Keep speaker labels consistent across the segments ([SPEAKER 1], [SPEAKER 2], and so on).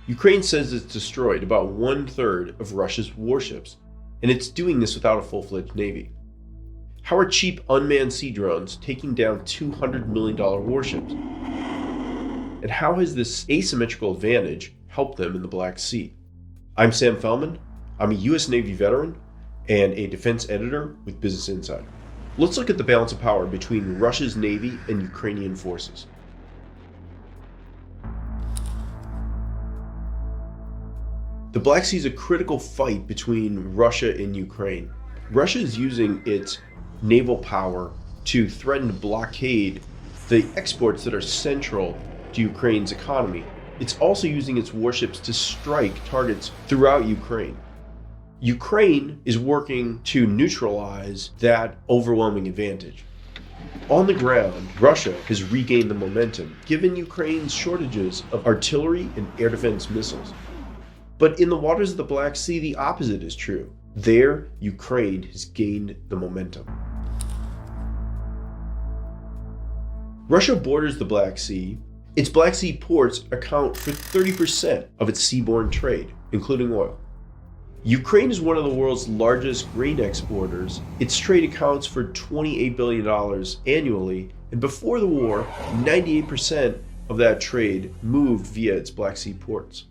[SPEAKER 1] Ukraine says it's destroyed about 1/3 of Russia's warships, and it's doing this without a full-fledged navy. How are cheap unmanned sea drones taking down $200 million warships? And how has this asymmetrical advantage helped them in the Black Sea? I'm Sam Fellman. I'm a U.S. Navy veteran and a defense editor with Business Insider. Let's look at the balance of power between Russia's Navy and Ukrainian forces. The Black Sea is a critical fight between Russia and Ukraine. Russia is using its naval power to threaten to blockade the exports that are central to Ukraine's economy. It's also using its warships to strike targets throughout Ukraine. Ukraine is working to neutralize that overwhelming advantage. On the ground, Russia has regained the momentum, given Ukraine's shortages of artillery and air defense missiles. But in the waters of the Black Sea, the opposite is true. There, Ukraine has gained the momentum. Russia borders the Black Sea. Its Black Sea ports account for 30% of its seaborne trade, including oil. Ukraine is one of the world's largest grain exporters. Its trade accounts for $28 billion annually, and before the war, 98% of that trade moved via its Black Sea ports.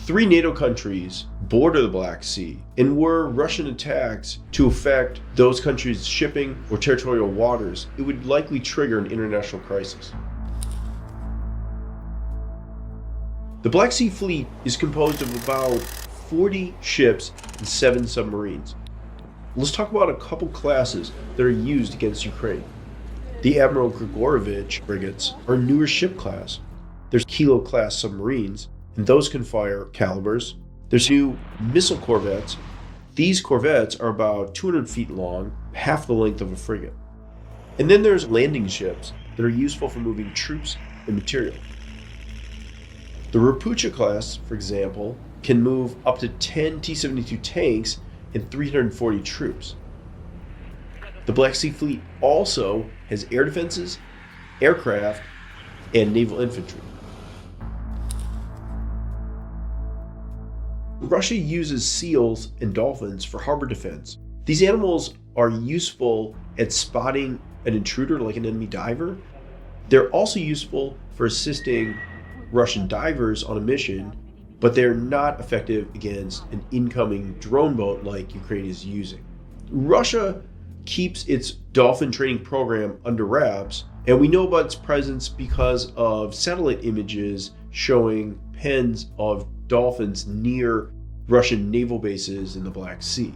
[SPEAKER 1] 3 NATO countries border the Black Sea, and were Russian attacks to affect those countries' shipping or territorial waters, it would likely trigger an international crisis. The Black Sea Fleet is composed of about 40 ships and 7 submarines. Let's talk about a couple classes that are used against Ukraine. The Admiral Grigorovich frigates are a newer ship class. There's Kilo-class submarines, and those can fire Kalibrs. There's new missile corvettes. These corvettes are about 200 feet long, half the length of a frigate. And then there's landing ships that are useful for moving troops and material. The Ropucha-Class, for example, can move up to 10 T-72 tanks and 340 troops. The Black Sea Fleet also has air defenses, aircraft, and naval infantry. Russia uses seals and dolphins for harbor defense. These animals are useful at spotting an intruder like an enemy diver. They're also useful for assisting Russian divers on a mission, but they're not effective against an incoming drone boat like Ukraine is using. Russia keeps its dolphin training program under wraps, and we know about its presence because of satellite images showing pens of dolphins near Russian naval bases in the Black Sea.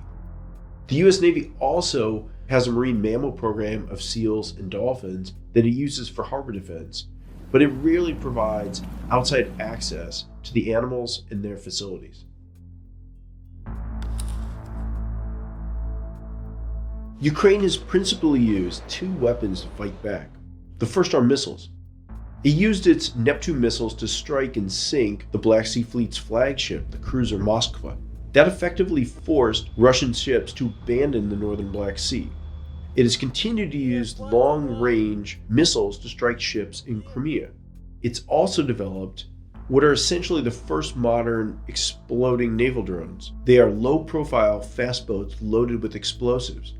[SPEAKER 1] The U.S. Navy also has a marine mammal program of seals and dolphins that it uses for harbor defense, but it rarely provides outside access to the animals and their facilities. Ukraine has principally used 2 weapons to fight back. The first are missiles. It used its Neptune missiles to strike and sink the Black Sea Fleet's flagship, the cruiser Moskva. That effectively forced Russian ships to abandon the northern Black Sea. It has continued to use long-range missiles to strike ships in Crimea. It's also developed what are essentially the first modern exploding naval drones. They are low-profile, fast boats loaded with explosives.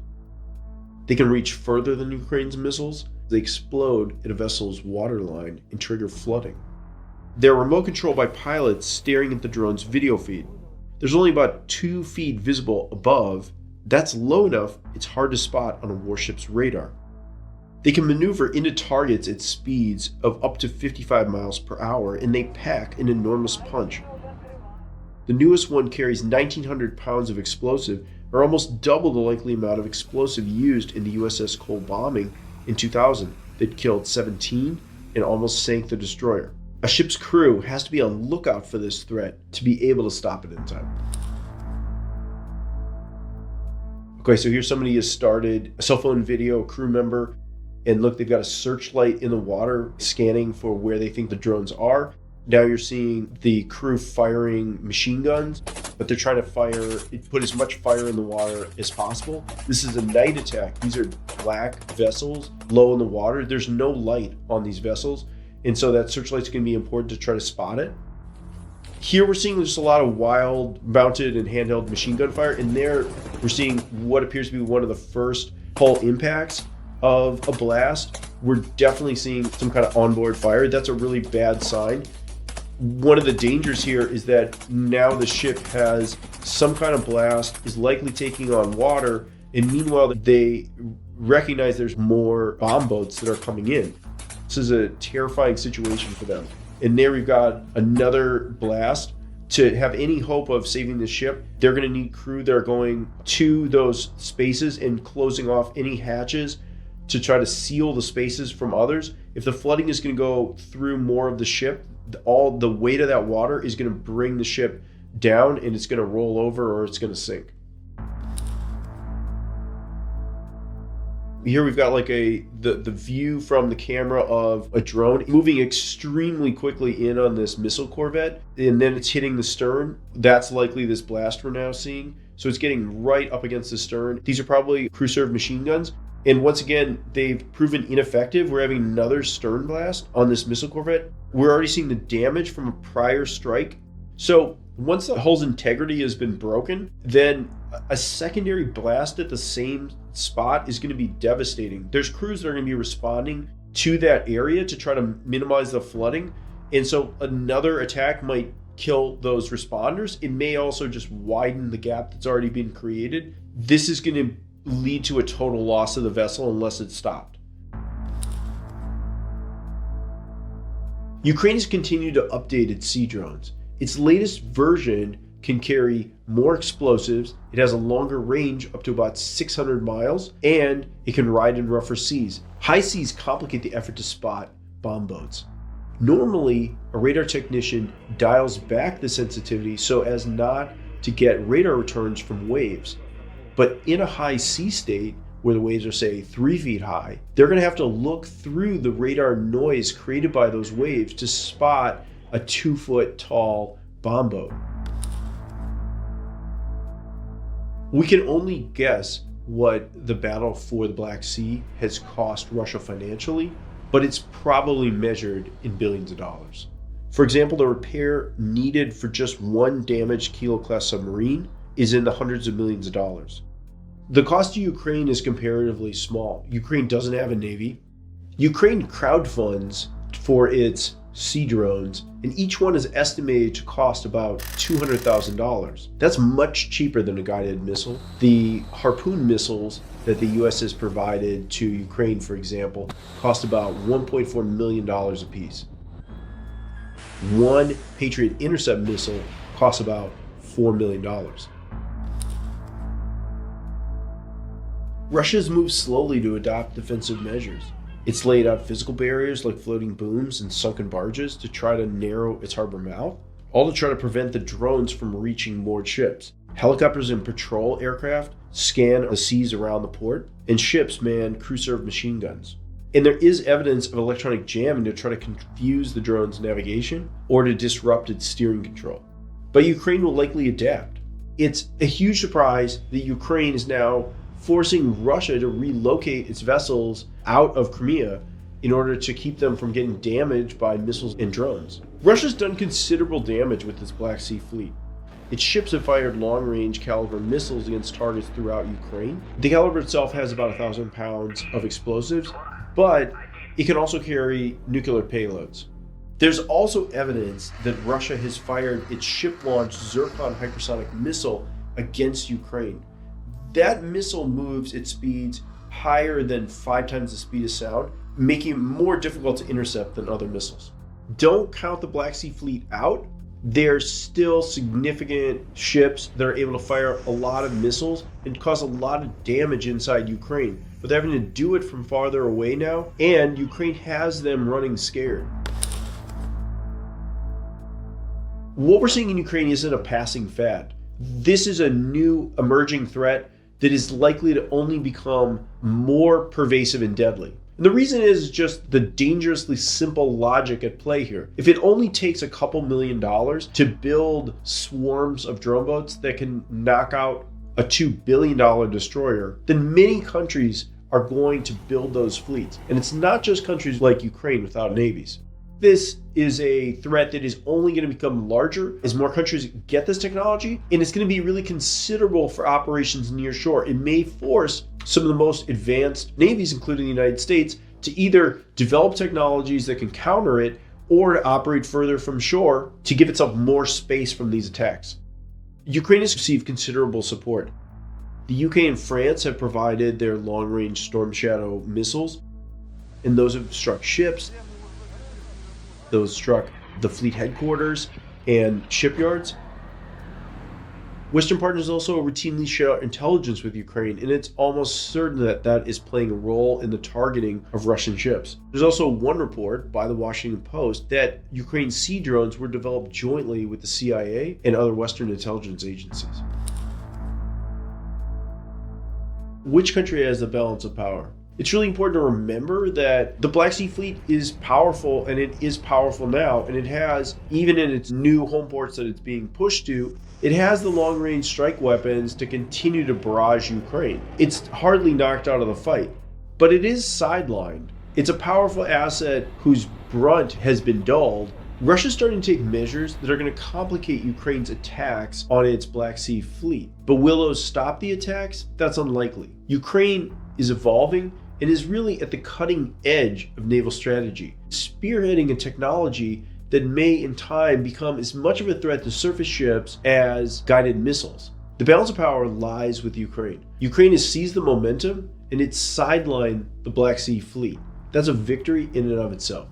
[SPEAKER 1] They can reach further than Ukraine's missiles. They explode at a vessel's waterline and trigger flooding. They're remote controlled by pilots staring at the drone's video feed. There's only about 2 feet visible above. That's low enough it's hard to spot on a warship's radar. They can maneuver into targets at speeds of up to 55 miles per hour, and they pack an enormous punch. The newest one carries 1,900 pounds of explosive, or almost double the likely amount of explosive used in the USS Cole bombing in 2000 that killed 17 and almost sank the destroyer. A ship's crew has to be on lookout for this threat to be able to stop it in time. Okay, so here's somebody who has started a cell phone video, a crew member, and look, they've got a searchlight in the water scanning for where they think the drones are. Now you're seeing the crew firing machine guns, but they're trying to put as much fire in the water as possible. This is a night attack. These are black vessels low in the water. There's no light on these vessels, and so that searchlight's going to be important to try to spot it. Here we're seeing just a lot of wild mounted and handheld machine gun fire, and there we're seeing what appears to be one of the first hull impacts of a blast. We're definitely seeing some kind of onboard fire. That's a really bad sign. One of the dangers here is that now the ship has some kind of blast, is likely taking on water, and meanwhile they recognize there's more bomb boats that are coming in. This is a terrifying situation for them. And there we've got another blast. To have any hope of saving the ship, they're going to need crew that are going to those spaces and closing off any hatches to try to seal the spaces from others. If the flooding is going to go through more of the ship, all the weight of that water is going to bring the ship down, and it's going to roll over or it's going to sink. Here we've got like the view from the camera of a drone moving extremely quickly in on this missile corvette, and then it's hitting the stern. That's likely this blast we're now seeing. So it's getting right up against the stern. These are probably crew-served machine guns. And once again, they've proven ineffective. We're having another stern blast on this missile corvette. We're already seeing the damage from a prior strike. So once the hull's integrity has been broken, then a secondary blast at the same spot is going to be devastating. There's crews that are going to be responding to that area to try to minimize the flooding. And so another attack might kill those responders. It may also just widen the gap that's already been created. This is going to lead to a total loss of the vessel unless it's stopped. Ukraine has continued to update its sea drones. Its latest version can carry more explosives, it has a longer range up to about 600 miles, and it can ride in rougher seas. High seas complicate the effort to spot bomb boats. Normally, a radar technician dials back the sensitivity so as not to get radar returns from waves. But in a high sea state, where the waves are, say, 3 feet high, they're going to have to look through the radar noise created by those waves to spot a 2-foot tall bomb boat. We can only guess what the battle for the Black Sea has cost Russia financially, but it's probably measured in billions of dollars. For example, the repair needed for just one damaged Kilo-class submarine is in the hundreds of millions of dollars. The cost to Ukraine is comparatively small. Ukraine doesn't have a navy. Ukraine crowdfunds for its sea drones, and each one is estimated to cost about $200,000. That's much cheaper than a guided missile. The Harpoon missiles that the US has provided to Ukraine, for example, cost about $1.4 million a piece. One Patriot intercept missile costs about $4 million. Russia's moved slowly to adopt defensive measures. It's laid out physical barriers like floating booms and sunken barges to try to narrow its harbor mouth, all to try to prevent the drones from reaching moored ships. Helicopters and patrol aircraft scan the seas around the port, and ships man crew-served machine guns. And there is evidence of electronic jamming to try to confuse the drone's navigation or to disrupt its steering control. But Ukraine will likely adapt. It's a huge surprise that Ukraine is now forcing Russia to relocate its vessels out of Crimea in order to keep them from getting damaged by missiles and drones. Russia's done considerable damage with its Black Sea fleet. Its ships have fired long-range Kalibr missiles against targets throughout Ukraine. The Kalibr itself has about 1,000 pounds of explosives, but it can also carry nuclear payloads. There's also evidence that Russia has fired its ship-launched Tsirkon hypersonic missile against Ukraine. That missile moves at speeds higher than 5 times the speed of sound, making it more difficult to intercept than other missiles. Don't count the Black Sea Fleet out. There's still significant ships that are able to fire a lot of missiles and cause a lot of damage inside Ukraine. But they're having to do it from farther away now, and Ukraine has them running scared. What we're seeing in Ukraine isn't a passing fad. This is a new emerging threat that is likely to only become more pervasive and deadly. And the reason is just the dangerously simple logic at play here. If it only takes a couple $1 million to build swarms of drone boats that can knock out a $2 billion destroyer, then many countries are going to build those fleets. And it's not just countries like Ukraine without navies. This is a threat that is only going to become larger as more countries get this technology, and it's going to be really considerable for operations near shore. It may force some of the most advanced navies, including the United States, to either develop technologies that can counter it or to operate further from shore to give itself more space from these attacks. Ukraine has received considerable support. The UK and France have provided their long-range Storm Shadow missiles, and those have struck ships. Those struck the fleet headquarters and shipyards. Western partners also routinely share intelligence with Ukraine, and it's almost certain that that is playing a role in the targeting of Russian ships. There's also one report by the Washington Post that Ukraine's sea drones were developed jointly with the CIA and other Western intelligence agencies. Which country has the balance of power? It's really important to remember that the Black Sea Fleet is powerful, and it is powerful now, and it has, even in its new home ports that it's being pushed to, it has the long-range strike weapons to continue to barrage Ukraine. It's hardly knocked out of the fight, but it is sidelined. It's a powerful asset whose brunt has been dulled. Russia's starting to take measures that are going to complicate Ukraine's attacks on its Black Sea Fleet. But will those stop the attacks? That's unlikely. Ukraine is evolving and is really at the cutting edge of naval strategy, spearheading a technology that may in time become as much of a threat to surface ships as guided missiles. The balance of power lies with Ukraine. Ukraine has seized the momentum, and it's sidelined the Black Sea Fleet. That's a victory in and of itself.